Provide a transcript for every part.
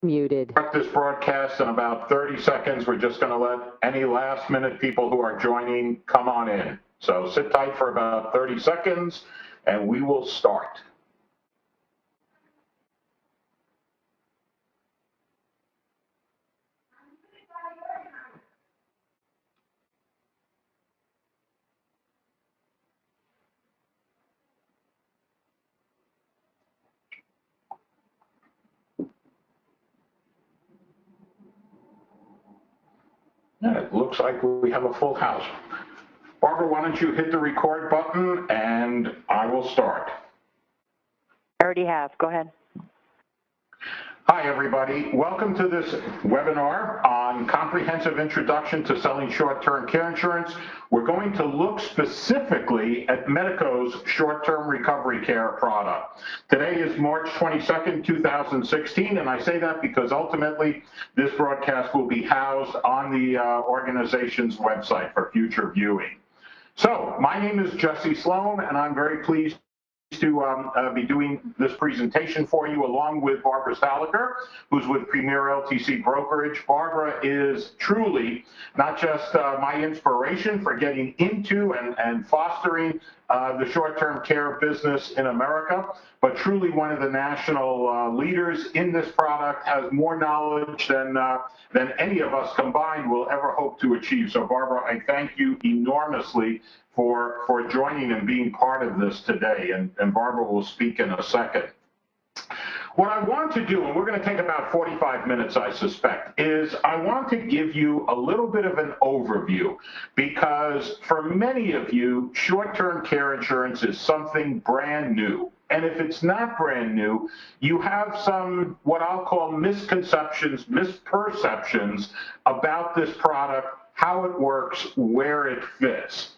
Muted. Start this broadcast in about 30 seconds. We're just going to let any last minute people who are joining come on in. So sit tight for about 30 seconds and we will start. And it looks like we have a full house. Barbara, why don't you hit the record button and I will start. I already have. Go ahead. Hi, everybody. Welcome to this webinar on Comprehensive Introduction to Selling Short-Term Care Insurance. We're going to look specifically at Medico's short-term recovery care product. Today is March 22nd, 2016, and I say that because ultimately this broadcast will be housed on the organization's website for future viewing. So, my name is Jesse Slome, and I'm very pleased to be doing this presentation for you along with Barbara Staliker, who's with Premier LTC Brokerage. Barbara is truly not just my inspiration for getting into and fostering the short-term care business in America, but truly one of the national leaders in this product, has more knowledge than any of us combined will ever hope to achieve. So Barbara, I thank you enormously for joining and being part of this today, and Barbara will speak in a second. What I want to do, and we're going to take about 45 minutes, I suspect, is I want to give you a little bit of an overview, because for many of you, short-term care insurance is something brand new. And if it's not brand new, you have some, what I'll call misconceptions, misperceptions about this product, how it works, where it fits.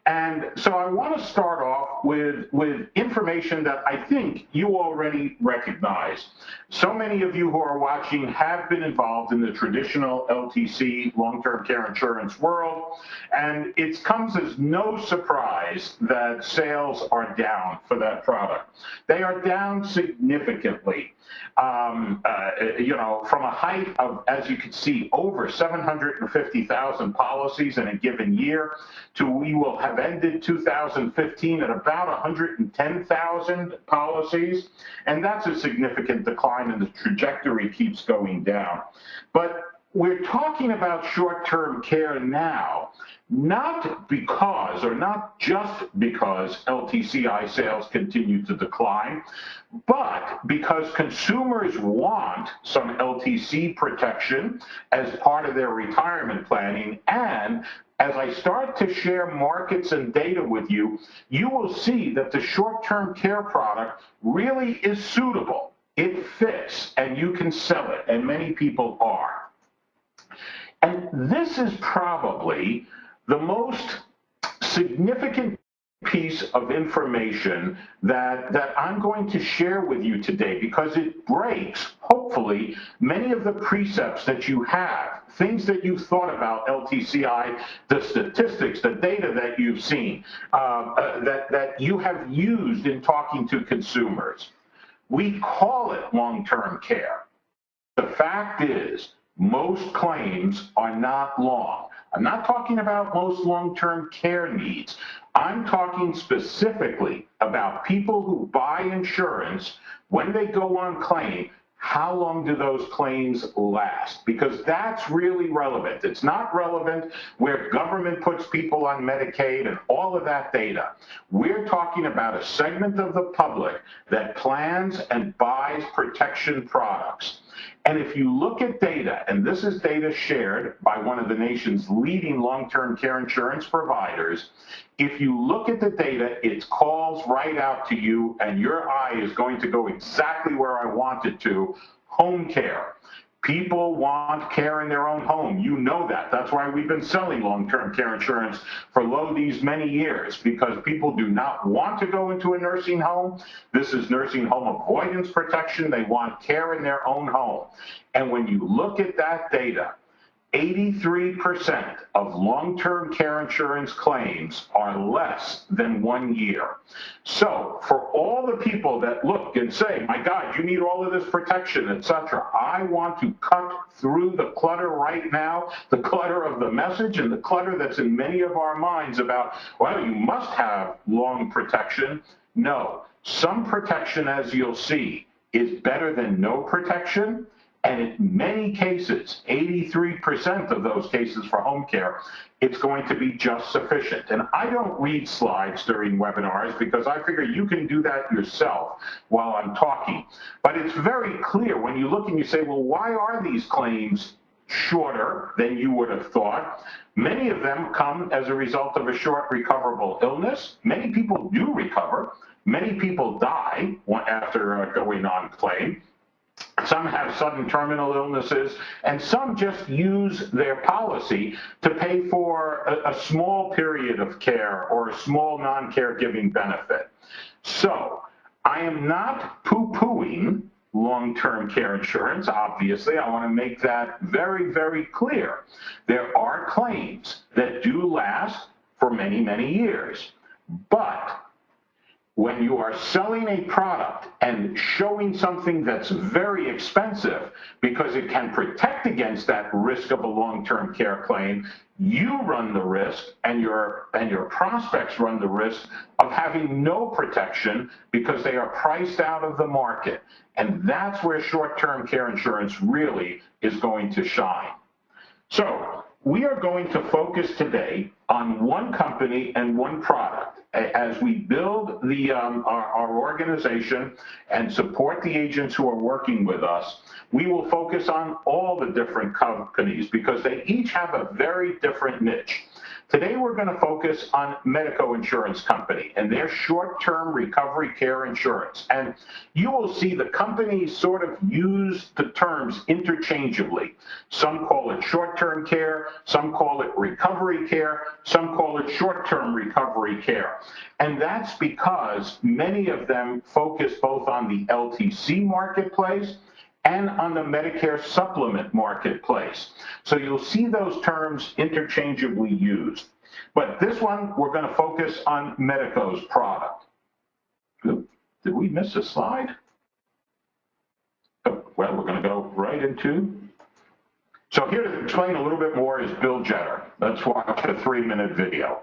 And so I want to start off with information that I think you already recognize. So many of you who are watching have been involved in the traditional LTC, long-term care insurance world, and it comes as no surprise that sales are down for that product. They are down significantly. From a height of, as you can see, over 750,000 policies in a given year, to we will have ended 2015 at about 110,000 policies, and that's a significant decline, and the trajectory keeps going down. But we're talking about short-term care now, not because, or not just because LTCI sales continue to decline, but because consumers want some LTC protection as part of their retirement planning. And as I start to share markets and data with you, you will see that the short-term care product really is suitable. It fits, and you can sell it, and many people are. And this is probably the most significant piece of information that I'm going to share with you today, because it breaks, hopefully, many of the precepts that you have, things that you've thought about LTCI, the statistics, the data that you've seen, that you have used in talking to consumers. We call it long-term care. The fact is, most claims are not long. I'm not talking about most long-term care needs. I'm talking specifically about people who buy insurance. When they go on claim, how long do those claims last? Because that's really relevant. It's not relevant where government puts people on Medicaid and all of that data. We're talking about a segment of the public that plans and buys protection products. And if you look at data, and this is data shared by one of the nation's leading long-term care insurance providers, if you look at the data, it calls right out to you, and your eye is going to go exactly where I want it to: home care. People want care in their own home. You know that. That's why we've been selling long-term care insurance for these many years, because people do not want to go into a nursing home. This is nursing home avoidance protection. They want care in their own home. And when you look at that data, 83% of long-term care insurance claims are less than 1 year. So for all the people that look and say, my God, you need all of this protection, etc., I want to cut through the clutter right now, the clutter of the message and the clutter that's in many of our minds about, well, you must have long protection. No, some protection, as you'll see, is better than no protection. And in many cases, 83% of those cases for home care, it's going to be just sufficient. And I don't read slides during webinars because I figure you can do that yourself while I'm talking. But it's very clear when you look and you say, well, why are these claims shorter than you would have thought? Many of them come as a result of a short recoverable illness. Many people do recover. Many people die after going on claim. Some have sudden terminal illnesses, and some just use their policy to pay for a small period of care or a small non-caregiving benefit. So I am not poo-pooing long-term care insurance, obviously. I want to make that very, very clear. There are claims that do last for many, many years, but when you are selling a product and showing something that's very expensive because it can protect against that risk of a long-term care claim, you run the risk and your prospects run the risk of having no protection because they are priced out of the market. And that's where short-term care insurance really is going to shine. So we are going to focus today on one company and one product. As we build our organization and support the agents who are working with us, we will focus on all the different companies because they each have a very different niche. Today we're going to focus on Medico Insurance Company and their short-term recovery care insurance. And you will see the companies sort of use the terms interchangeably. Some call it short-term care, some call it recovery care, some call it short-term recovery care. And that's because many of them focus both on the LTC marketplace and on the Medicare supplement marketplace. So you'll see those terms interchangeably used. But this one, we're going to focus on Medico's product. Did we miss a slide? Oh, well, we're going to go right into. So here to explain a little bit more is Bill Jetter. Let's watch a 3-minute video.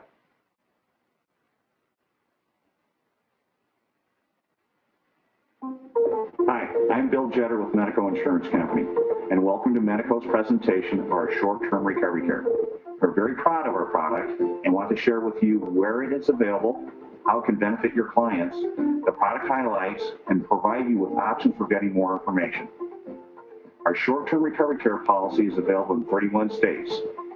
Hi, I'm Bill Jetter with Medico Insurance Company, and welcome to Medico's presentation of our short-term recovery care. We're very proud of our product and want to share with you where it is available, how it can benefit your clients, the product highlights, and provide you with options for getting more information. Our short-term recovery care policy is available in 31 states.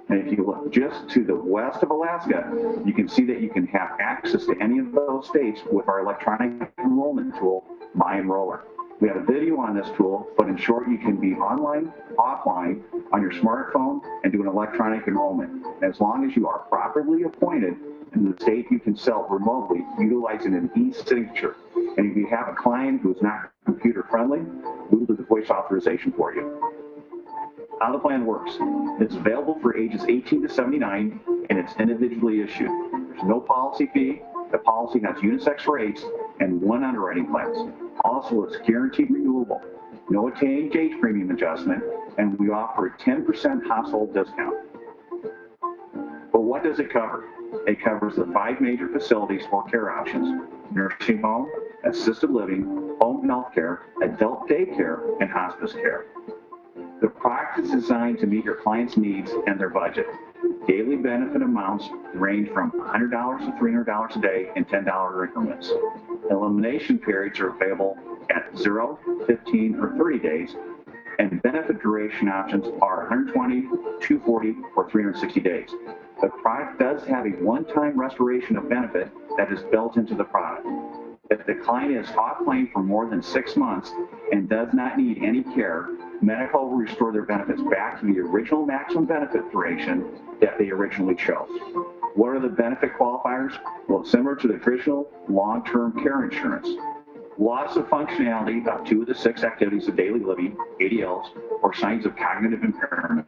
And if you look just to the west of Alaska, you can see that you can have access to any of those states with our electronic enrollment tool, My Enroller. We have a video on this tool, but in short, you can be online, offline, on your smartphone, and do an electronic enrollment. As long as you are properly appointed in the state, you can sell remotely utilizing an e-signature. And if you have a client who is not computer friendly, we will do the voice authorization for you. How the plan works. It's available for ages 18 to 79, and it's individually issued. There's no policy fee. The policy has unisex rates and 1 underwriting class. Also, it's guaranteed renewable. No change age premium adjustment, and we offer a 10% household discount. But what does it cover? It covers the 5 major facilities for care options: nursing home, assisted living, home health care, adult daycare, and hospice care. The product is designed to meet your client's needs and their budget. Daily benefit amounts range from $100 to $300 a day in $10 increments. Elimination periods are available at 0, 15, or 30 days, and benefit duration options are 120, 240, or 360 days. The product does have a one-time restoration of benefit that is built into the product. If the client is off claim for more than 6 months and does not need any care, Medico will restore their benefits back to the original maximum benefit duration that they originally chose. What are the benefit qualifiers? Well, similar to the traditional long-term care insurance. Loss of functionality of 2 of the 6 activities of daily living, ADLs, or signs of cognitive impairment.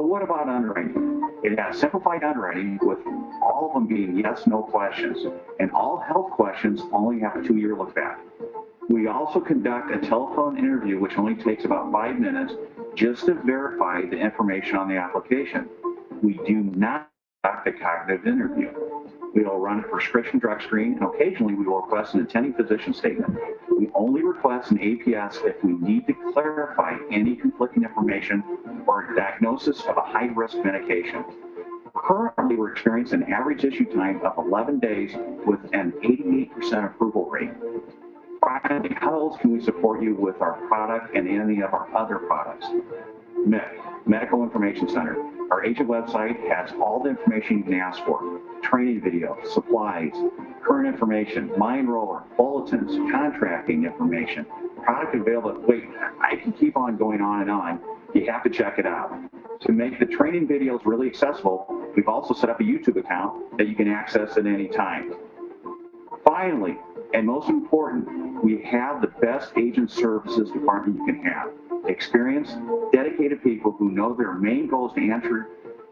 But what about underwriting? It has simplified underwriting with all of them being yes, no questions, and all health questions only have a 2-year look back. We also conduct a telephone interview, which only takes about 5 minutes, just to verify the information on the application. We do not conduct a cognitive interview. We will run a prescription drug screen, and occasionally we will request an attending physician statement. We only request an APS if we need to clarify any conflicting information or a diagnosis of a high-risk medication. Currently, we're experiencing an average issue time of 11 days with an 88% approval rate. Finally, how else can we support you with our product and any of our other products? Medical Information Center. Our agent website has all the information you can ask for. Training video, supplies, current information, my enroller, bulletins, contracting information, product available. Wait, I can keep on going on and on. You have to check it out. To make the training videos really accessible, we've also set up a YouTube account that you can access at any time. Finally, and most important, we have the best agent services department you can have. Experienced, dedicated people who know their main goal is to answer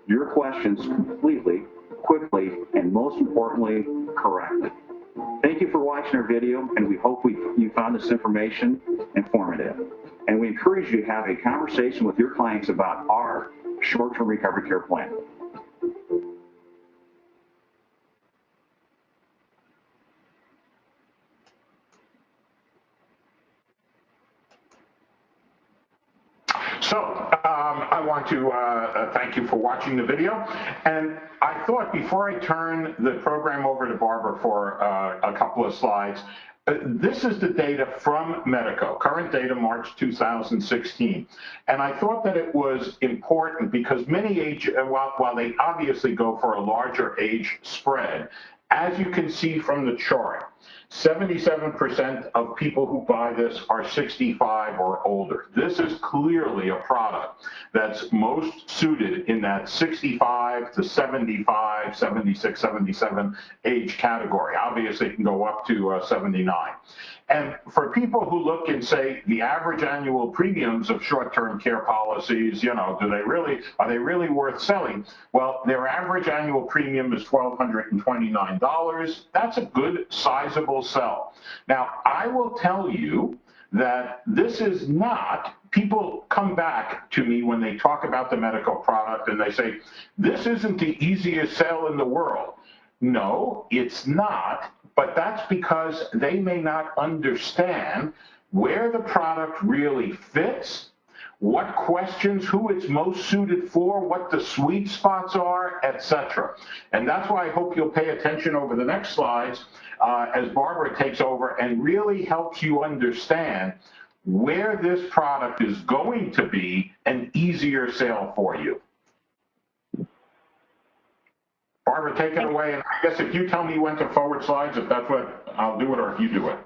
your questions completely, quickly, and most importantly, correctly. Thank you for watching our video, and we hope you found this information informative. And we encourage you to have a conversation with your clients about our short-term recovery care plan. So I want to thank you for watching the video. And I thought before I turn the program over to Barbara for a couple of slides, this is the data from Medico, current data March 2016. And I thought that it was important because many age, while they obviously go for a larger age spread, as you can see from the chart, 77% of people who buy this are 65 or older. This is clearly a product that's most suited in that 65 to 75, 76, 77 age category. Obviously, it can go up to 79. And for people who look and say the average annual premiums of short-term care policies, you know, are they really worth selling? Well, their average annual premium is $1,229. That's a good, sizable sell. Now, I will tell you that this is not, people come back to me when they talk about the Medico product and they say, this isn't the easiest sale in the world. No, it's not, but that's because they may not understand where the product really fits, what questions, who it's most suited for, what the sweet spots are, etc. And that's why I hope you'll pay attention over the next slides as Barbara takes over and really helps you understand where this product is going to be an easier sale for you. Barbara, take it away, and I guess if you tell me when to forward slides, if that's what, I'll do it, or if you do it.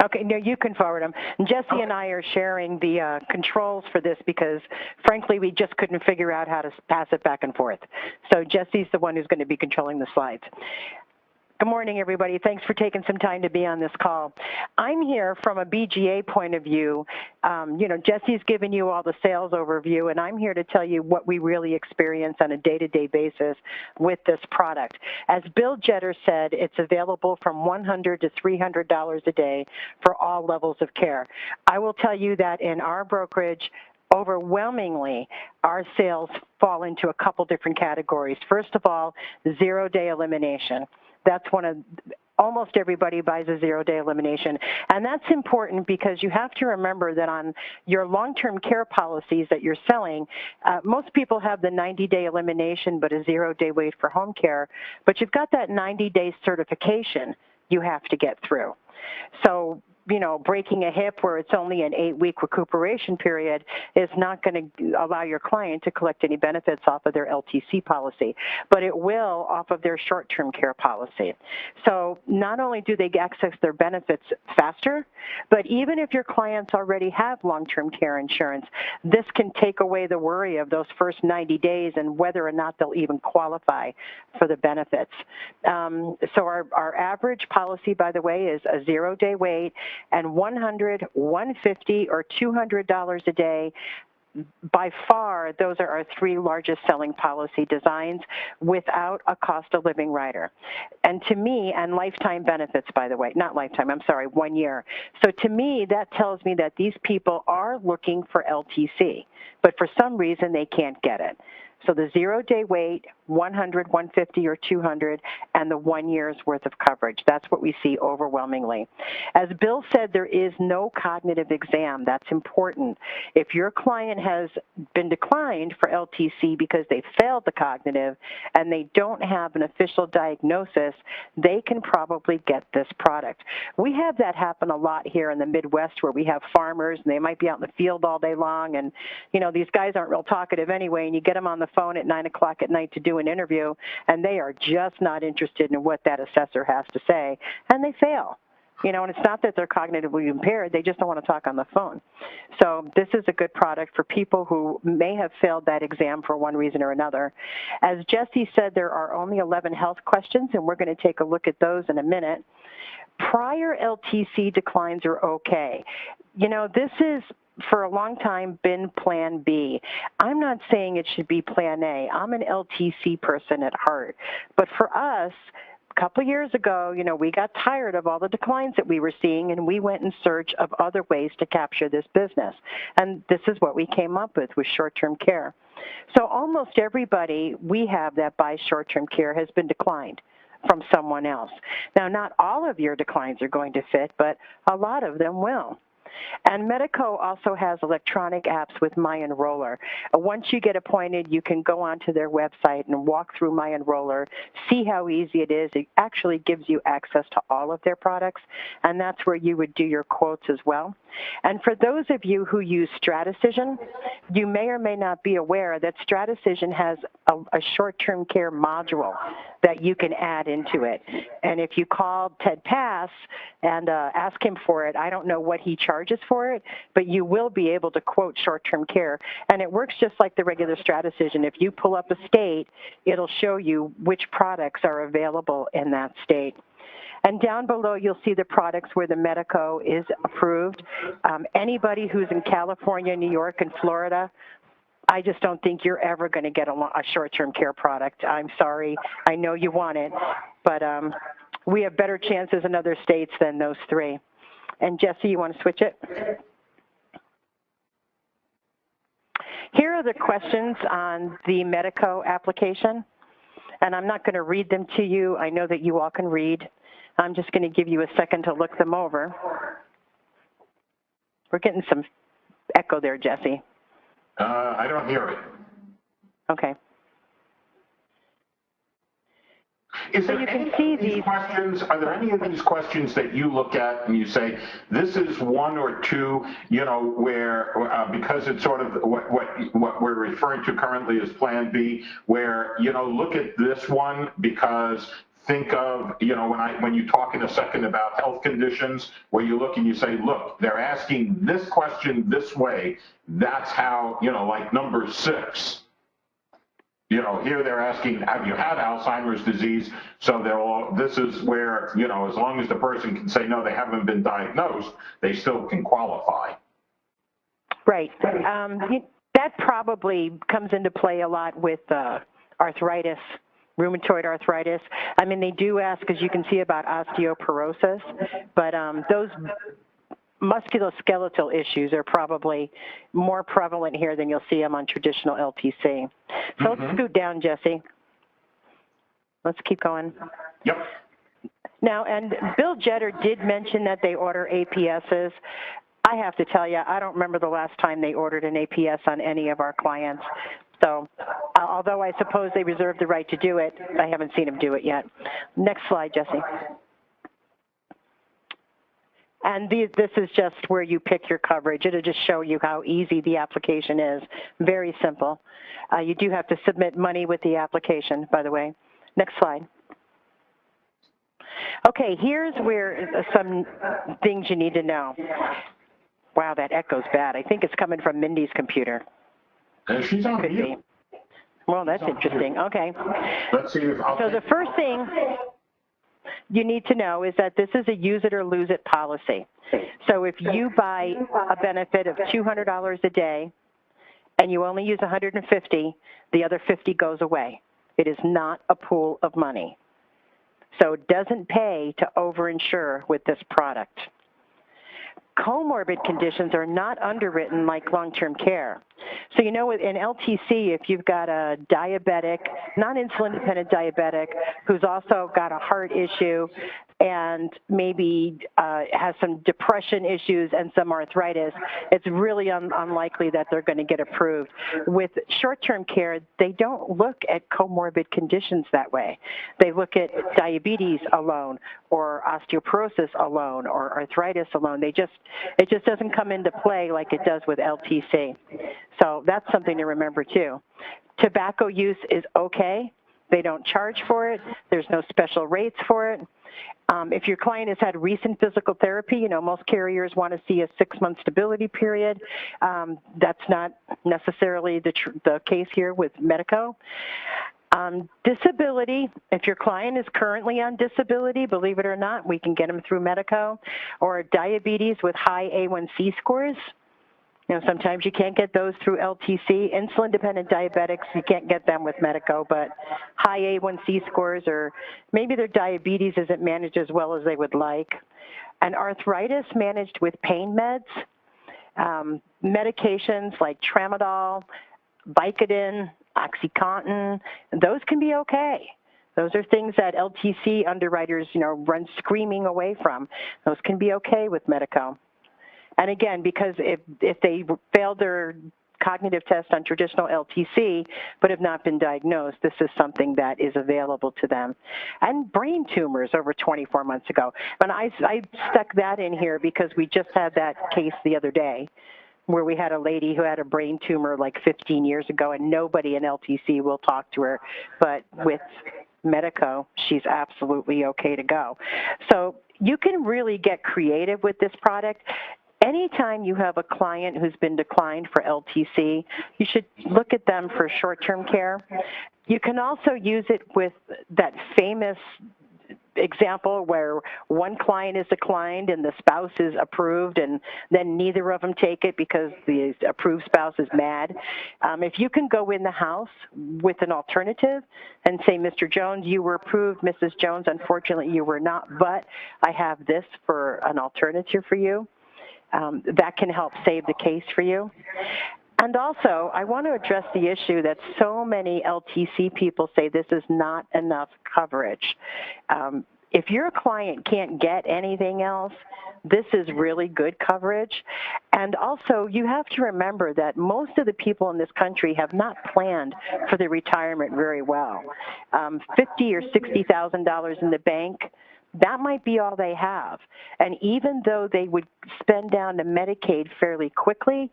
Okay, no, you can forward them. Jesse and I are sharing the controls for this because, frankly, we just couldn't figure out how to pass it back and forth. So Jesse's the one who's going to be controlling the slides. Good morning, everybody. Thanks for taking some time to be on this call. I'm here from a BGA point of view. Jesse's given you all the sales overview, and I'm here to tell you what we really experience on a day-to-day basis with this product. As Bill Jetter said, it's available from $100 to $300 a day for all levels of care. I will tell you that in our brokerage, overwhelmingly, our sales fall into a couple different categories. First of all, zero-day elimination. That's almost everybody buys a zero-day elimination. And that's important because you have to remember that on your long-term care policies that you're selling, most people have the 90-day elimination but a zero-day wait for home care. But you've got that 90-day certification you have to get through. So, breaking a hip where it's only an 8-week recuperation period is not going to allow your client to collect any benefits off of their LTC policy, but it will off of their short-term care policy. So not only do they access their benefits faster, but even if your clients already have long-term care insurance, this can take away the worry of those first 90 days and whether or not they'll even qualify for the benefits. So our average policy, by the way, is a zero-day wait, and $100, $150, or $200 a day. by far, those are our three largest selling policy designs without a cost of living rider. And to me, and lifetime benefits, by the way, not lifetime, I'm sorry, 1 year. So to me, that tells me that these people are looking for LTC, but for some reason they can't get it. So the 0-day wait, 100, 150, or 200, and the 1 year's worth of coverage. That's what we see overwhelmingly. As Bill said, there is no cognitive exam. That's important. If your client has been declined for LTC because they failed the cognitive and they don't have an official diagnosis, they can probably get this product. We have that happen a lot here in the Midwest where we have farmers and they might be out in the field all day long and, you know, these guys aren't real talkative anyway, and you get them on the phone at 9 o'clock at night to do an interview, and they are just not interested in what that assessor has to say, and they fail. You know, and it's not that they're cognitively impaired, they just don't want to talk on the phone. So this is a good product for people who may have failed that exam for one reason or another. As Jesse said, there are only 11 health questions, and we're going to take a look at those in a minute. Prior LTC declines are okay. You know, this is, for a long time, been Plan B. I'm not saying it should be Plan A. I'm an LTC person at heart. But for us, a couple of years ago, you know, we got tired of all the declines that we were seeing, and we went in search of other ways to capture this business. And this is what we came up with short-term care. So almost everybody we have that buys short-term care has been declined from someone else. Now, not all of your declines are going to fit, but a lot of them will. And Medico also has electronic apps with My Enroller. Once you get appointed, you can go onto their website and walk through My Enroller, see how easy it is. It actually gives you access to all of their products, and that's where you would do your quotes as well. And for those of you who use StratDecision, you may or may not be aware that StratDecision has a short-term care module that you can add into it. And if you call Ted Pass and ask him for it, I don't know what he charges for it, but you will be able to quote short-term care. And it works just like the regular StratDecision. If you pull up a state, it'll show you which products are available in that state. And down below, you'll see the products where the Medico is approved. Anybody who's in California, New York, and Florida, I just don't think you're ever going to get a short-term care product. I'm sorry. I know you want it, but we have better chances in other states than those three. And Jesse, you want to switch it? Here are the questions on the Medico application, and I'm not going to read them to you. I know that you all can read. I'm just going to give you a second to look them over. We're getting some echo there, Jesse. I don't hear it. Okay. Is So there you can any see of these questions, are there any of these questions that you look at and you say, this is one or two, you know, where, because it's sort of what we're referring to currently as Plan B, where, you know, look at this one because think of, you know, when you talk in a second about health conditions, where you look and you say, look, they're asking this question this way. That's how, you know, like number 6. You know, here they're asking, have you had Alzheimer's disease? So this is where, you know, as long as the person can say, no, they haven't been diagnosed, they still can qualify. Right. That probably comes into play a lot with arthritis, rheumatoid arthritis. I mean, they do ask, as you can see, about osteoporosis, but those musculoskeletal issues are probably more prevalent here than you'll see them on traditional LTC. So let's scoot down, Jesse. Let's keep going. Yep. Now, and Bill Jetter did mention that they order APSs. I have to tell you, I don't remember the last time they ordered an APS on any of our clients. So although I suppose they reserve the right to do it, I haven't seen them do it yet. Next slide, Jesse. And this is just where you pick your coverage. It'll just show you how easy the application is. Very simple. You do have to submit money with the application, by the way. Next slide. Okay, here's where some things you need to know. Wow, that echo's bad. I think it's coming from Mindy's computer. She's on mute. Well, that's interesting. Okay. Let's see if So the first thing you need to know is that this is a use it or lose it policy. So if you buy a benefit of $200 a day and you only use 150, the other 50 goes away. It is not a pool of money. So it doesn't pay to overinsure with this product. Comorbid conditions are not underwritten like long-term care. So, in LTC, if you've got a diabetic, non-insulin dependent diabetic who's also got a heart issue and maybe has some depression issues and some arthritis, it's really unlikely that they're going to get approved. With short-term care, they don't look at comorbid conditions that way. They look at diabetes alone or osteoporosis alone or arthritis alone. It just doesn't come into play like it does with LTC. So that's something to remember too. Tobacco use is okay. They don't charge for it. There's no special rates for it. If your client has had recent physical therapy, most carriers want to see a 6-month stability period. That's not necessarily the case here with Medico. Disability, if your client is currently on disability, believe it or not, we can get them through Medico, or diabetes with high A1C scores. Sometimes you can't get those through LTC. Insulin-dependent diabetics, you can't get them with Medico, but high A1C scores, or maybe their diabetes isn't managed as well as they would like. And arthritis managed with pain meds, medications like Tramadol, Vicodin, OxyContin, those can be okay. Those are things that LTC underwriters, run screaming away from. Those can be okay with Medico. And again, because if they failed their cognitive test on traditional LTC but have not been diagnosed, this is something that is available to them. And brain tumors over 24 months ago. And I stuck that in here because we just had that case the other day where we had a lady who had a brain tumor like 15 years ago, and nobody in LTC will talk to her. But with Medico, she's absolutely okay to go. So you can really get creative with this product. Anytime you have a client who's been declined for LTC, you should look at them for short-term care. You can also use it with that famous example where one client is declined and the spouse is approved, and then neither of them take it because the approved spouse is mad. If you can go in the house with an alternative and say, Mr. Jones, you were approved, Mrs. Jones, unfortunately you were not, but I have this for an alternative for you. That can help save the case for you. And also, I want to address the issue that so many LTC people say this is not enough coverage. If your client can't get anything else, this is really good coverage. And also, you have to remember that most of the people in this country have not planned for their retirement very well. $50,000 or $60,000 in the bank, that might be all they have. And even though they would spend down to Medicaid fairly quickly,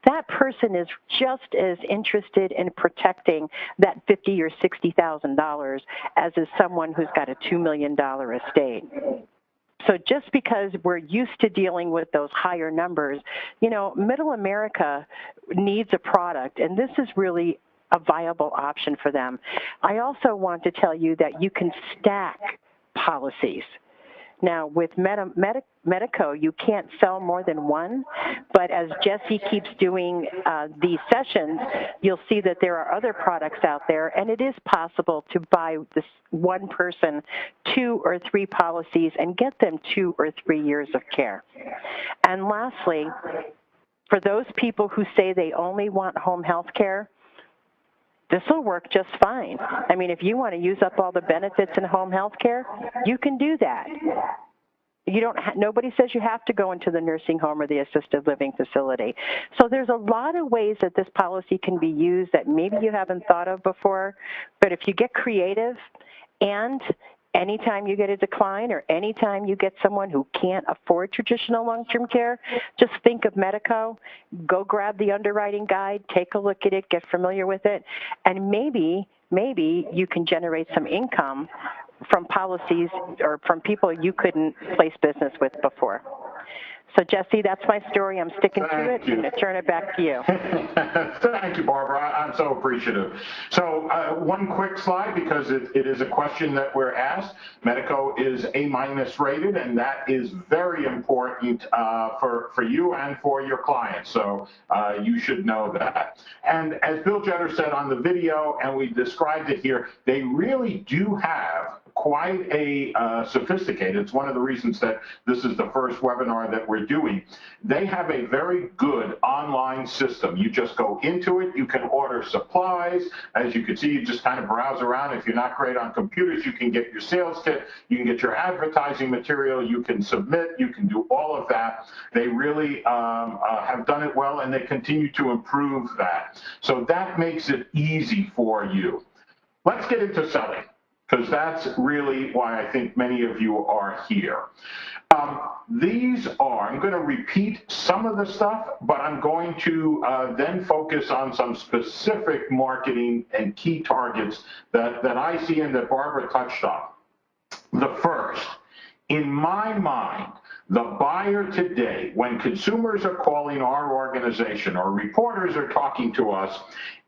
that person is just as interested in protecting that $50,000 or $60,000 as is someone who's got a $2 million estate. So just because we're used to dealing with those higher numbers, middle America needs a product, and this is really a viable option for them. I also want to tell you that you can stack policies. Now, with Medico, you can't sell more than one, but as Jesse keeps doing these sessions, you'll see that there are other products out there, and it is possible to buy this one person 2 or 3 policies and get them 2 or 3 years of care. And lastly, for those people who say they only want home health care, this will work just fine. I mean, if you want to use up all the benefits in home health care, you can do that. Nobody says you have to go into the nursing home or the assisted living facility. So there's a lot of ways that this policy can be used that maybe you haven't thought of before. But if you get creative, and anytime you get a decline or anytime you get someone who can't afford traditional long-term care, just think of Medico, go grab the underwriting guide, take a look at it, get familiar with it, and maybe you can generate some income from policies or from people you couldn't place business with before. So, Jesse, that's my story. I'm sticking to it. Thank you. I'm going to turn it back to you. Thank you, Barbara. I'm so appreciative. So one quick slide, because it is a question that we're asked. Medico is A- rated, and that is very important for you and for your clients. So you should know that. And as Bill Jetter said on the video, and we described it here, they really do have quite a sophisticated, it's one of the reasons that this is the first webinar that we're doing. They have a very good online system. You just go into it, you can order supplies. As you can see, you just kind of browse around. If you're not great on computers, you can get your sales kit, you can get your advertising material, you can submit, you can do all of that. They really have done it well, and they continue to improve that. So that makes it easy for you. Let's get into selling, because that's really why I think many of you are here. These are, I'm going to repeat some of the stuff, but I'm going to then focus on some specific marketing and key targets that I see and that Barbara touched on. The first, in my mind, the buyer today, when consumers are calling our organization or reporters are talking to us,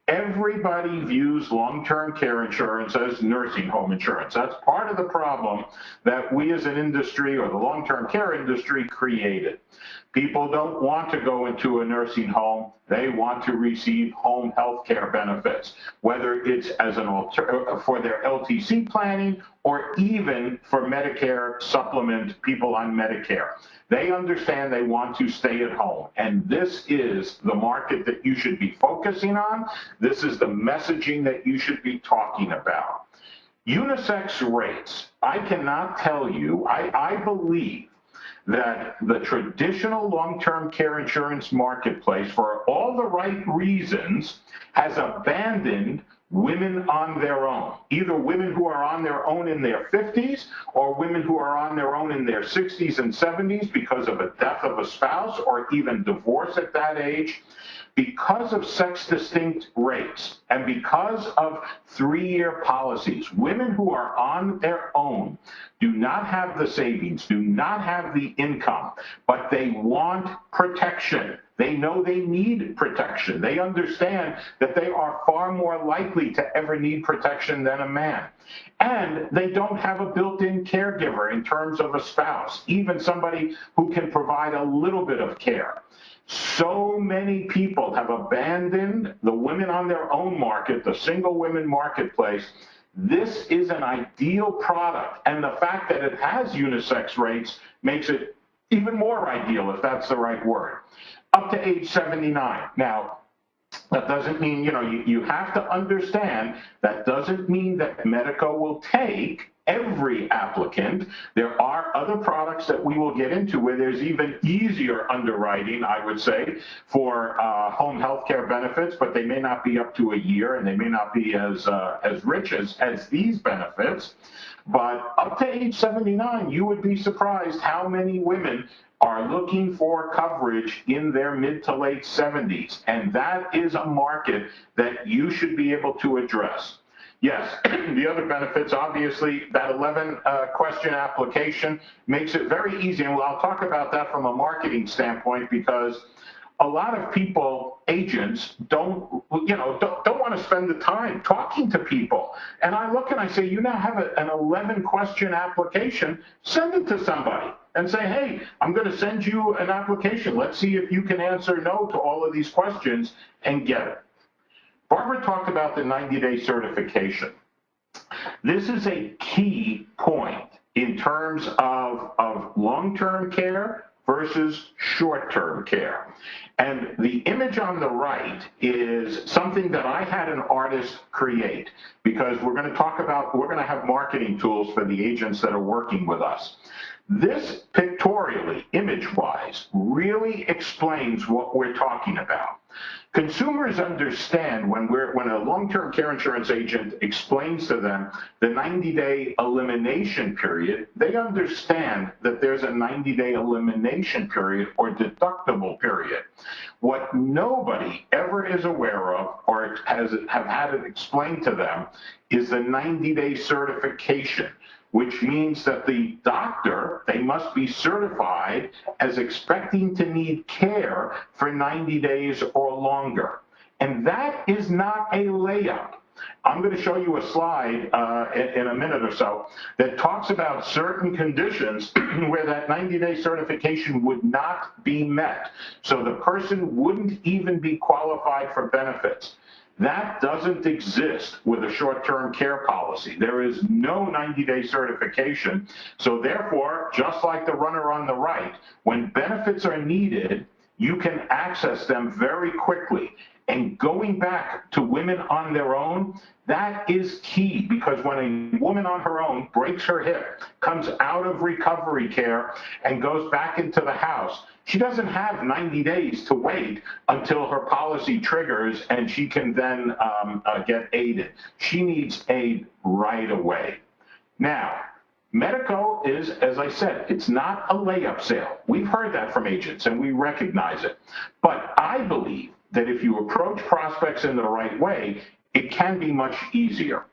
everybody views long-term care insurance as nursing home insurance. That's part of the problem that we as an industry, or the long-term care industry, created. People don't want to go into a nursing home. They want to receive home health care benefits, whether it's as an for their LTC planning or even for Medicare supplement, people on Medicare. They understand they want to stay at home, and this is the market that you should be focusing on. This is the messaging that you should be talking about. Unisex rates. I cannot tell you, I believe that the traditional long-term care insurance marketplace, for all the right reasons, has abandoned women on their own, either women who are on their own in their 50s or women who are on their own in their 60s and 70s because of a death of a spouse or even divorce at that age. Because of sex-distinct rates and because of 3-year policies, women who are on their own do not have the savings, do not have the income, but they want protection. They know they need protection. They understand that they are far more likely to ever need protection than a man. And they don't have a built-in caregiver in terms of a spouse, even somebody who can provide a little bit of care. So many people have abandoned the women on their own market, the single women marketplace. This is an ideal product, and the fact that it has unisex rates makes it even more ideal, if that's the right word. Up to age 79. Now, that doesn't mean, you have to understand, that doesn't mean that Medico will take every applicant. There are other products that we will get into where there's even easier underwriting, I would say, for home health care benefits, but they may not be up to a year and they may not be as rich as these benefits. But up to age 79, you would be surprised how many women are looking for coverage in their mid to late 70s. And that is a market that you should be able to address. Yes, the other benefits, obviously, that 11 question application makes it very easy. And I'll talk about that from a marketing standpoint, because a lot of people, agents, don't want to spend the time talking to people. And I look and I say, you now have an 11 question application, send it to somebody and say, hey, I'm going to send you an application. Let's see if you can answer no to all of these questions and get it. Barbara talked about the 90-day certification. This is a key point in terms of long-term care versus short-term care. And the image on the right is something that I had an artist create, because we're going to have marketing tools for the agents that are working with us. This pictorially, image-wise, really explains what we're talking about. Consumers understand when a long-term care insurance agent explains to them the 90-day elimination period, they understand that there's a 90-day elimination period or deductible period. What nobody ever is aware of or have had it explained to them is the 90-day certification. which means that the doctor, they must be certified as expecting to need care for 90 days or longer. And that is not a layup. I'm going to show you a slide in a minute or so that talks about certain conditions where that 90-day certification would not be met. So the person wouldn't even be qualified for benefits. That doesn't exist with a short-term care policy. There is no 90-day certification. So therefore, just like the runner on the right, when benefits are needed, you can access them very quickly. And going back to women on their own, that is key, because when a woman on her own breaks her hip, comes out of recovery care, and goes back into the house, she doesn't have 90 days to wait until her policy triggers and she can then get aided. She needs aid right away. Now, Medico is, as I said, it's not a layup sale. We've heard that from agents and we recognize it. But I believe that if you approach prospects in the right way, it can be much easier.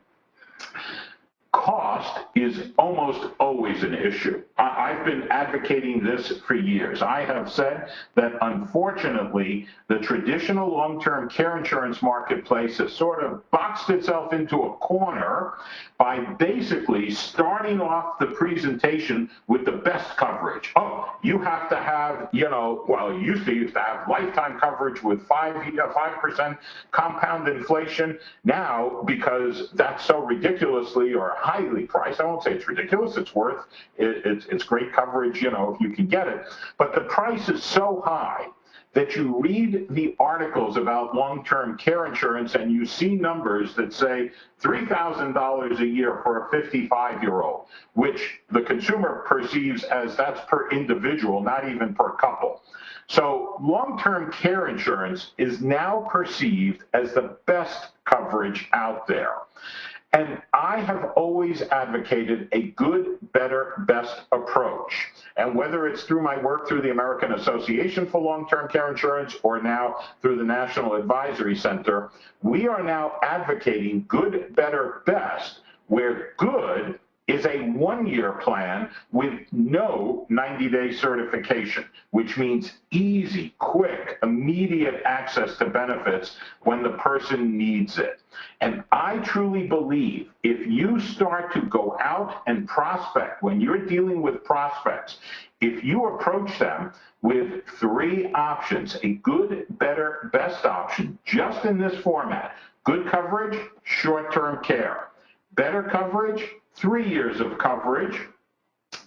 Cost is almost always an issue. I've been advocating this for years. I have said that unfortunately, the traditional long-term care insurance marketplace has sort of boxed itself into a corner by basically starting off the presentation with the best coverage. Oh, you have to have, well, you used to have lifetime coverage with 5% compound inflation. Now, because that's so ridiculously or highly priced, I won't say it's ridiculous, it's great coverage, if you can get it, but the price is so high that you read the articles about long-term care insurance and you see numbers that say $3,000 a year for a 55-year-old, which the consumer perceives as that's per individual, not even per couple. So long-term care insurance is now perceived as the best coverage out there. And I have always advocated a good, better, best approach. And whether it's through my work through the American Association for Long-Term Care Insurance or now through the National Advisory Center, we are now advocating good, better, best, where good is a one-year plan with no 90-day certification, which means easy, quick, immediate access to benefits when the person needs it. And I truly believe if you start to go out and prospect, when you're dealing with prospects, if you approach them with three options, a good, better, best option, just in this format: good coverage, short-term care; better coverage, 3 years of coverage,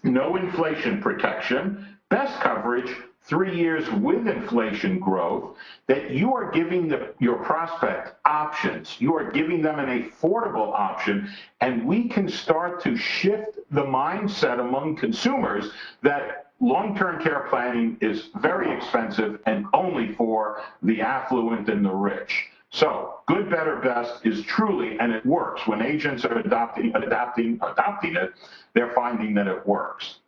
no inflation protection; best coverage, 3 years with inflation growth, that you are giving your prospect options. You are giving them an affordable option, and we can start to shift the mindset among consumers that long-term care planning is very expensive and only for the affluent and the rich. So good, better, best is truly, and it works. When agents are adopting it, they're finding that it works.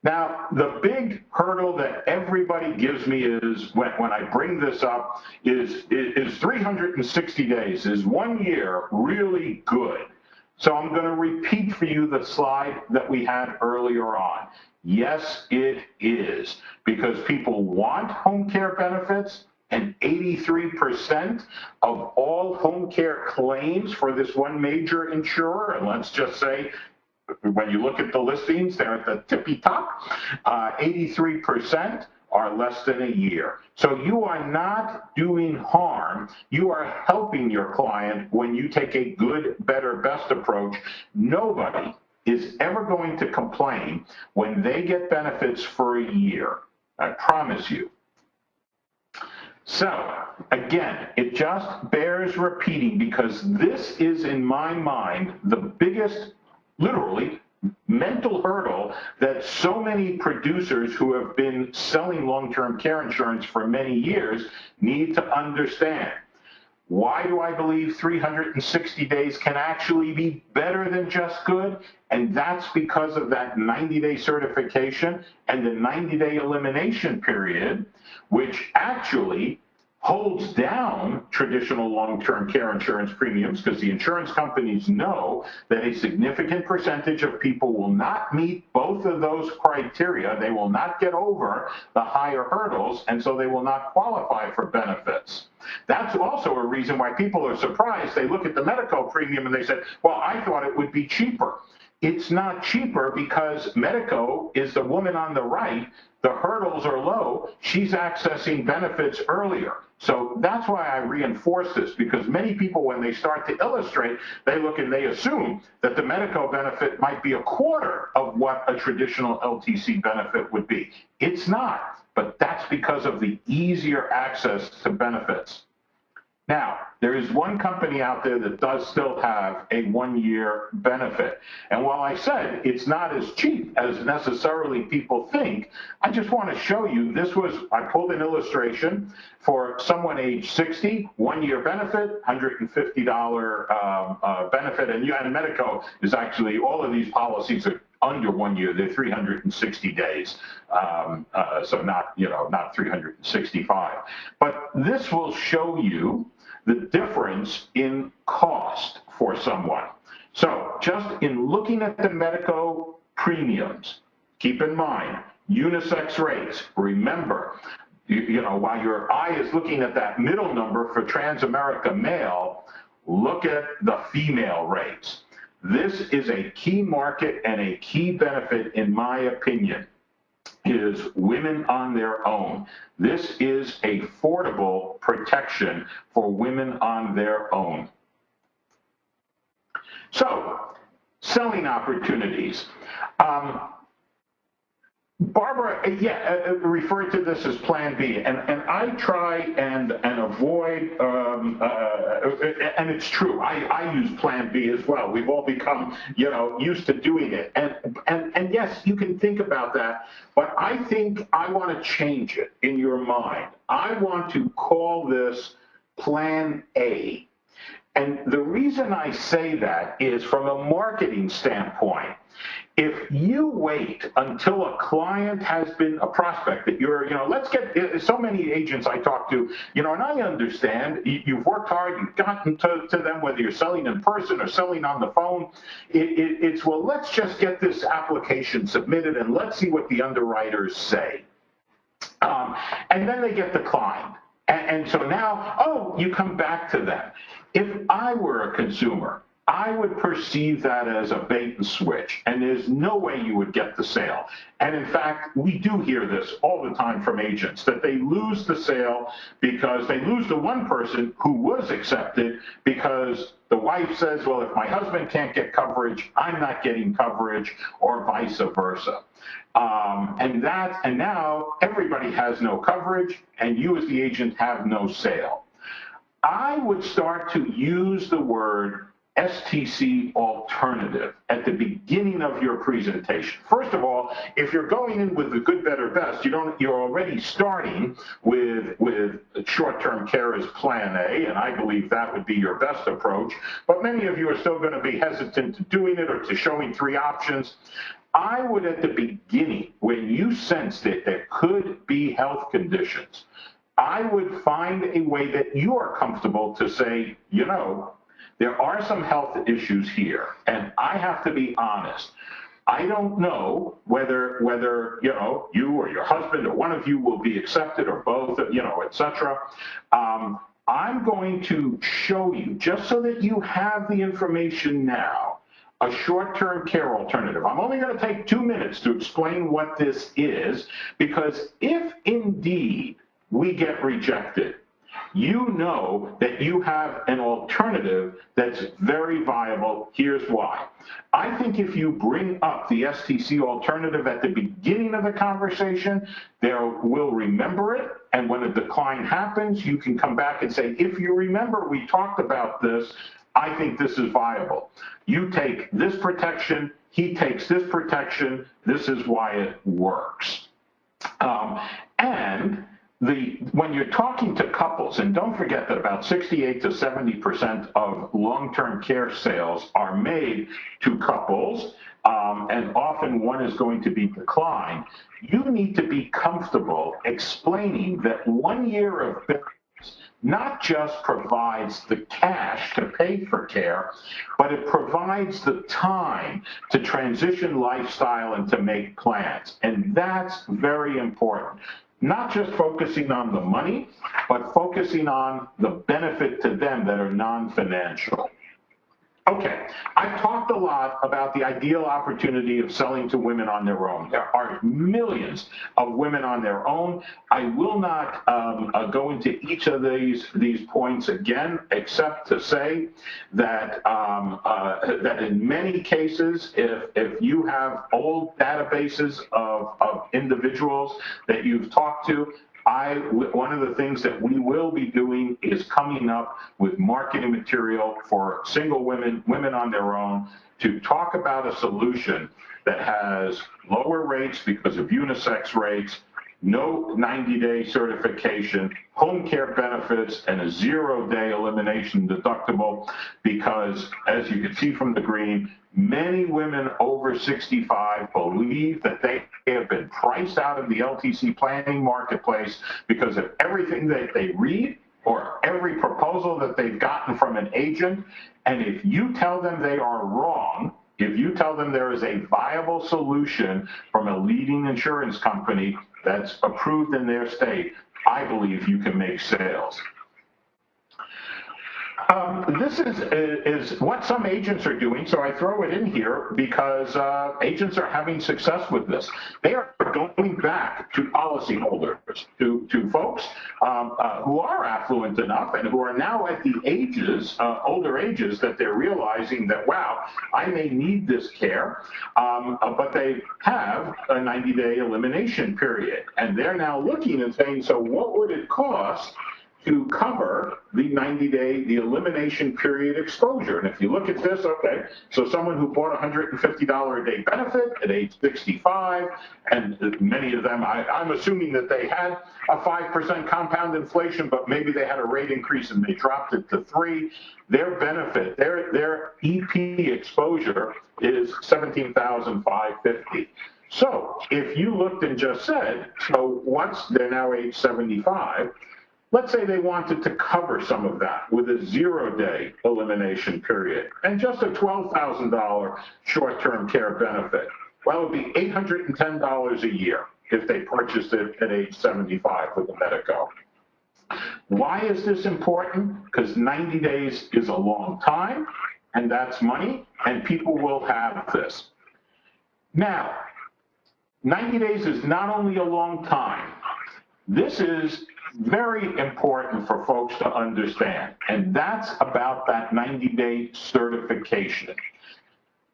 Now, the big hurdle that everybody gives me is when I bring this up is 360 days, is 1 year really good? So I'm going to repeat for you the slide that we had earlier on. Yes, it is, because people want home care benefits, and 83% of all home care claims for this one major insurer, and let's just say, when you look at the listings, they're at the tippy top, 83% are less than a year. So you are not doing harm. You are helping your client when you take a good, better, best approach. Nobody is ever going to complain when they get benefits for a year. I promise you. So, again, it just bears repeating, because this is, in my mind, the biggest, literally, mental hurdle that so many producers who have been selling long-term care insurance for many years need to understand. Why do I believe 360 days can actually be better than just good? And that's because of that 90-day certification and the 90-day elimination period, which actually holds down traditional long-term care insurance premiums because the insurance companies know that a significant percentage of people will not meet both of those criteria. They will not get over the higher hurdles, and so they will not qualify for benefits. That's also a reason why people are surprised. They look at the Medico premium and they say, well, I thought it would be cheaper. It's not cheaper because Medico is the woman on the right. The hurdles are low. She's accessing benefits earlier. So that's why I reinforce this, because many people, when they start to illustrate, they look and they assume that the Medico benefit might be a quarter of what a traditional LTC benefit would be. It's not, but that's because of the easier access to benefits. Now, there is one company out there that does still have a one-year benefit. And while I said it's not as cheap as necessarily people think, I just want to show you, I pulled an illustration for someone age 60, one-year benefit, $150 benefit, and Medico is actually, all of these policies are under 1 year, they're 360 days, so not 365. But this will show you the difference in cost for someone. So just in looking at the Medico premiums, keep in mind, unisex rates. Remember, while your eye is looking at that middle number for Transamerica male, look at the female rates. This is a key market and a key benefit, in my opinion, is women on their own. This is affordable protection for women on their own. So, selling opportunities. Barbara, referred to this as Plan B, and I try and avoid, and it's true, I use Plan B as well. We've all become, used to doing it, and yes, you can think about that, but I think I want to change it in your mind. I want to call this Plan A. And the reason I say that is from a marketing standpoint. If you wait until a client has been a prospect that let's get, so many agents I talk to, and I understand you've worked hard, you've gotten to them, whether you're selling in person or selling on the phone. It's, well, let's just get this application submitted and let's see what the underwriters say. And then they get declined. And so now, you come back to them. If I were a consumer, I would perceive that as a bait and switch, and there's no way you would get the sale. And in fact, we do hear this all the time from agents, that they lose the sale because they lose the one person who was accepted because the wife says, well, if my husband can't get coverage, I'm not getting coverage, or vice versa. And now everybody has no coverage, and you as the agent have no sale. I would start to use the word STC alternative at the beginning of your presentation. First of all, if you're going in with the good, better, best, you're already starting with short-term care as Plan A, and I believe that would be your best approach. But many of you are still going to be hesitant to doing it or to showing three options. I would, at the beginning, when you sensed it, there could be health conditions, I would find a way that you are comfortable to say, there are some health issues here, and I have to be honest. I don't know whether you or your husband or one of you will be accepted, or both, et cetera. I'm going to show you, just so that you have the information now, a short-term care alternative. I'm only going to take 2 minutes to explain what this is, because if indeed we get rejected, you know that you have an alternative that's very viable. Here's why. I think if you bring up the STC alternative at the beginning of the conversation, they will remember it, and when a decline happens, you can come back and say, if you remember, we talked about this, I think this is viable. You take this protection, he takes this protection, this is why it works. When you're talking to couples, and don't forget that about 68 to 70% of long-term care sales are made to couples, and often one is going to be declined, you need to be comfortable explaining that 1 year of benefits not just provides the cash to pay for care, but it provides the time to transition lifestyle and to make plans. And that's very important. Not just focusing on the money, but focusing on the benefit to them that are non-financial. Okay, I've talked a lot about the ideal opportunity of selling to women on their own. There are millions of women on their own. I will not go into each of these points again, except to say that that in many cases, if you have old databases of individuals that you've talked to, one of the things that we will be doing is coming up with marketing material for single women on their own, to talk about a solution that has lower rates because of unisex rates, no 90-day certification, home care benefits, and a 0-day elimination deductible, because as you can see from the green, many women over 65 believe that they have been priced out of the LTC planning marketplace because of everything that they read or every proposal that they've gotten from an agent. And if you tell them they are wrong, if you tell them there is a viable solution from a leading insurance company that's approved in their state, I believe you can make sales. This is what some agents are doing, so I throw it in here because agents are having success with this. They are going back to policyholders, to folks who are affluent enough and who are now at the ages, older ages, that they're realizing that, wow, I may need this care, but they have a 90-day elimination period. And they're now looking and saying, so what would it cost to cover the 90-day, the elimination period exposure? And if you look at this, okay, so someone who bought a $150 a day benefit at age 65, and many of them, I'm assuming that they had a 5% compound inflation, but maybe they had a rate increase and they dropped it to 3, their benefit, their EP exposure is $17,550. So if you looked and just said, so once they're now age 75, let's say they wanted to cover some of that with a 0-day elimination period and just a $12,000 short-term care benefit. Well, it would be $810 a year if they purchased it at age 75 with the Medico. Why is this important? Because 90 days is a long time, and that's money, and people will have this. Now, 90 days is not only a long time. This is very important for folks to understand, and that's about that 90-day certification.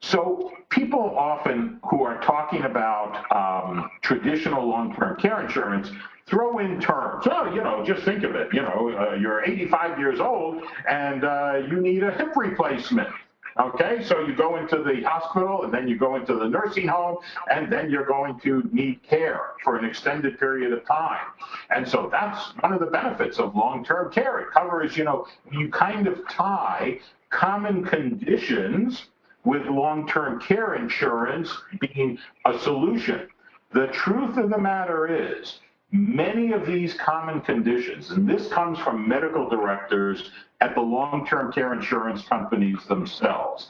So people often who are talking about traditional long-term care insurance throw in terms. Oh, you know, just think of it. You know, you're 85 years old and you need a hip replacement. Okay, so you go into the hospital and then you go into the nursing home and then you're going to need care for an extended period of time. And so that's one of the benefits of long-term care. It covers, you know, you kind of tie common conditions with long-term care insurance being a solution. The truth of the matter is, many of these common conditions, and this comes from medical directors at the long-term care insurance companies themselves,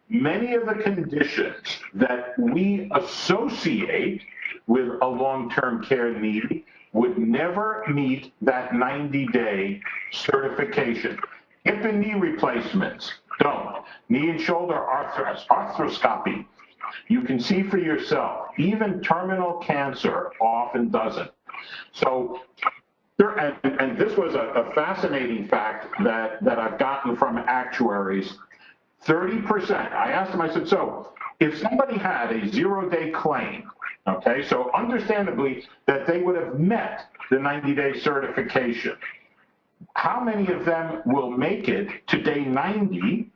many of the conditions that we associate with a long-term care need would never meet that 90-day certification. Hip and knee replacements don't. Knee and shoulder arthroscopy. You can see for yourself, even terminal cancer often doesn't. So, and this was a fascinating fact that I've gotten from actuaries. 30%, I asked them, I said, so if somebody had a 0-day claim, okay, so understandably that they would have met the 90-day certification, how many of them will make it to day 90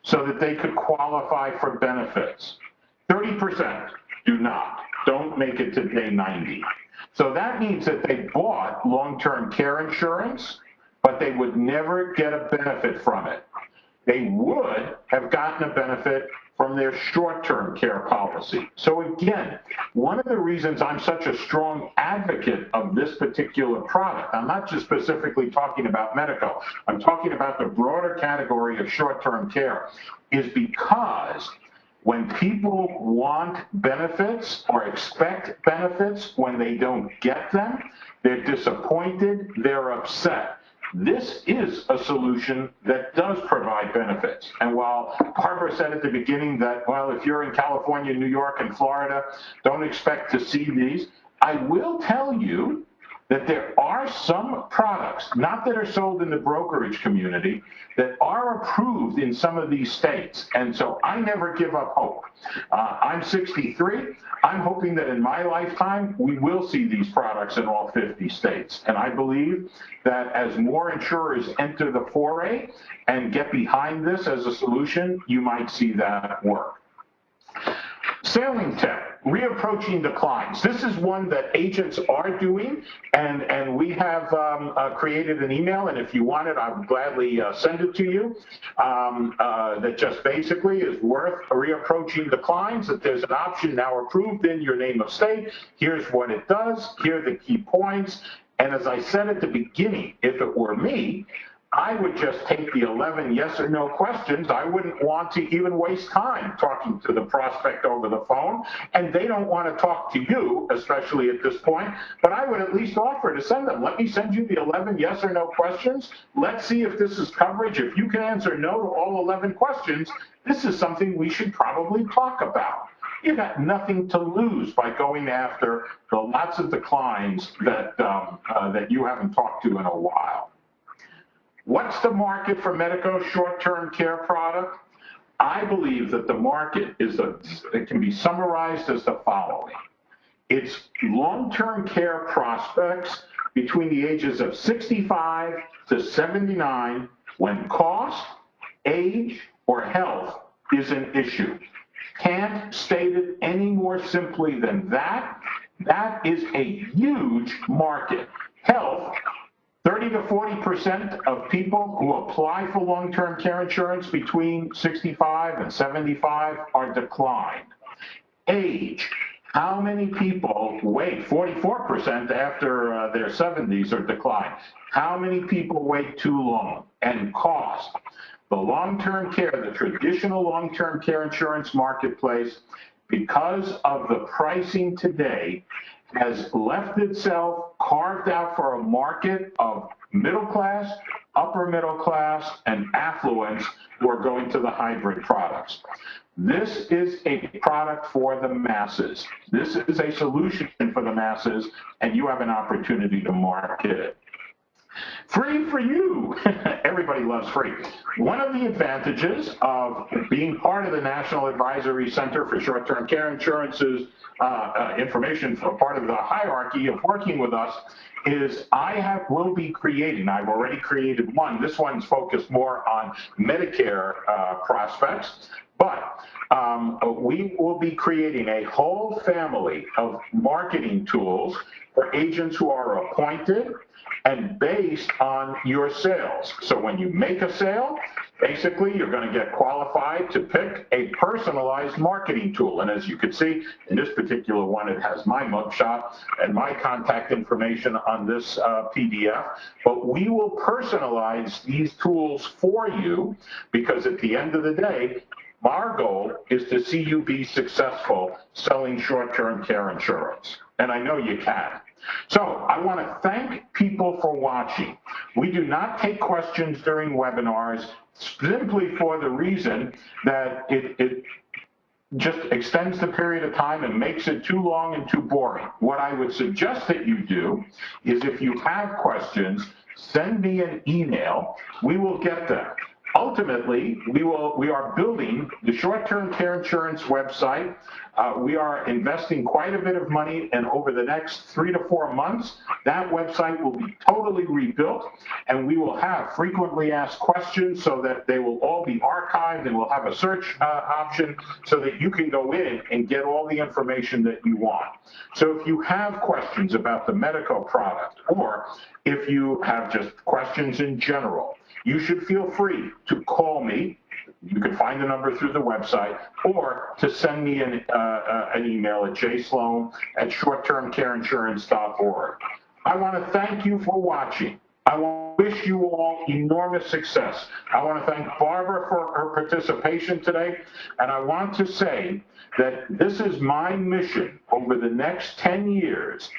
so that they could qualify for benefits? 30% do not, don't make it to day 90. So that means that they bought long-term care insurance, but they would never get a benefit from it. they would have gotten a benefit from their short-term care policy. So again, one of the reasons I'm such a strong advocate of this particular product, I'm not just specifically talking about Medico, I'm talking about the broader category of short-term care, is because when people want benefits or expect benefits, when they don't get them, they're disappointed, they're upset. This is a solution that does provide benefits. And while Barbara said at the beginning that, well, if you're in California, New York, and Florida, don't expect to see these, I will tell you that there are some products, not that are sold in the brokerage community, that are approved in some of these states. And so I never give up hope. I'm 63. I'm hoping that in my lifetime, we will see these products in all 50 states. And I believe that as more insurers enter the foray and get behind this as a solution, you might see that work. Sailing tech, reapproaching declines. This is one that agents are doing, and we have created an email, and if you want it, I would gladly send it to you, that just basically is worth reapproaching declines, that there's an option now approved in your name of state. Here's what it does. Here are the key points. And as I said at the beginning, if it were me, I would just take the 11 yes or no questions. I wouldn't want to even waste time talking to the prospect over the phone, and they don't want to talk to you, especially at this point, but I would at least offer to send them. Let me send you the 11 yes or no questions. Let's see if this is coverage. If you can answer no to all 11 questions, this is something we should probably talk about. You got nothing to lose by going after the lots of declines that, that you haven't talked to in a while. What's the market for Medico short-term care product? I believe that the market it can be summarized as the following. It's long-term care prospects between the ages of 65 to 79 when cost, age, or health is an issue. Can't state it any more simply than that. That is a huge market. Health, 30 to 40% of people who apply for long-term care insurance between 65 and 75 are declined. Age, how many people wait? 44% after their 70s are declined. How many people wait too long? And cost. The long-term care, the traditional long-term care insurance marketplace, because of the pricing today, has left itself carved out for a market of middle class, upper middle class, and affluence who are going to the hybrid products. This is a product for the masses. This is a solution for the masses, and you have an opportunity to market it. Free for you. Everybody loves free. One of the advantages of being part of the National Advisory Center for Short-Term Care Insurance's information for part of the hierarchy of working with us is will be creating, I've already created one. This one's focused more on Medicare prospects, but we will be creating a whole family of marketing tools for agents who are appointed and based on your sales. So when you make a sale, basically you're going to get qualified to pick a personalized marketing tool. And as you can see, in this particular one, it has my mugshot and my contact information on this PDF. But we will personalize these tools for you because at the end of the day, our goal is to see you be successful selling short-term care insurance. And I know you can. So I want to thank people for watching. We do not take questions during webinars simply for the reason that it just extends the period of time and makes it too long and too boring. What I would suggest that you do is if you have questions, send me an email. We will get them. Ultimately, we are building the short-term care insurance website. We are investing quite a bit of money, and over the next 3 to 4 months, that website will be totally rebuilt, and we will have frequently asked questions so that they will all be archived, and we'll have a search option so that you can go in and get all the information that you want. So if you have questions about the Medico product, or if you have just questions in general, you should feel free to call me. You can find the number through the website, or to send me an email at jslome@shorttermcareinsurance.org. I want to thank you for watching. I want to wish you all enormous success. I want to thank Barbara for her participation today, and I want to say that this is my mission over the next 10 years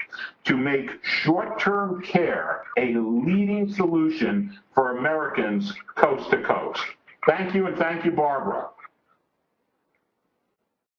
to make short-term care a leading solution for Americans coast to coast. Thank you, and thank you, Barbara.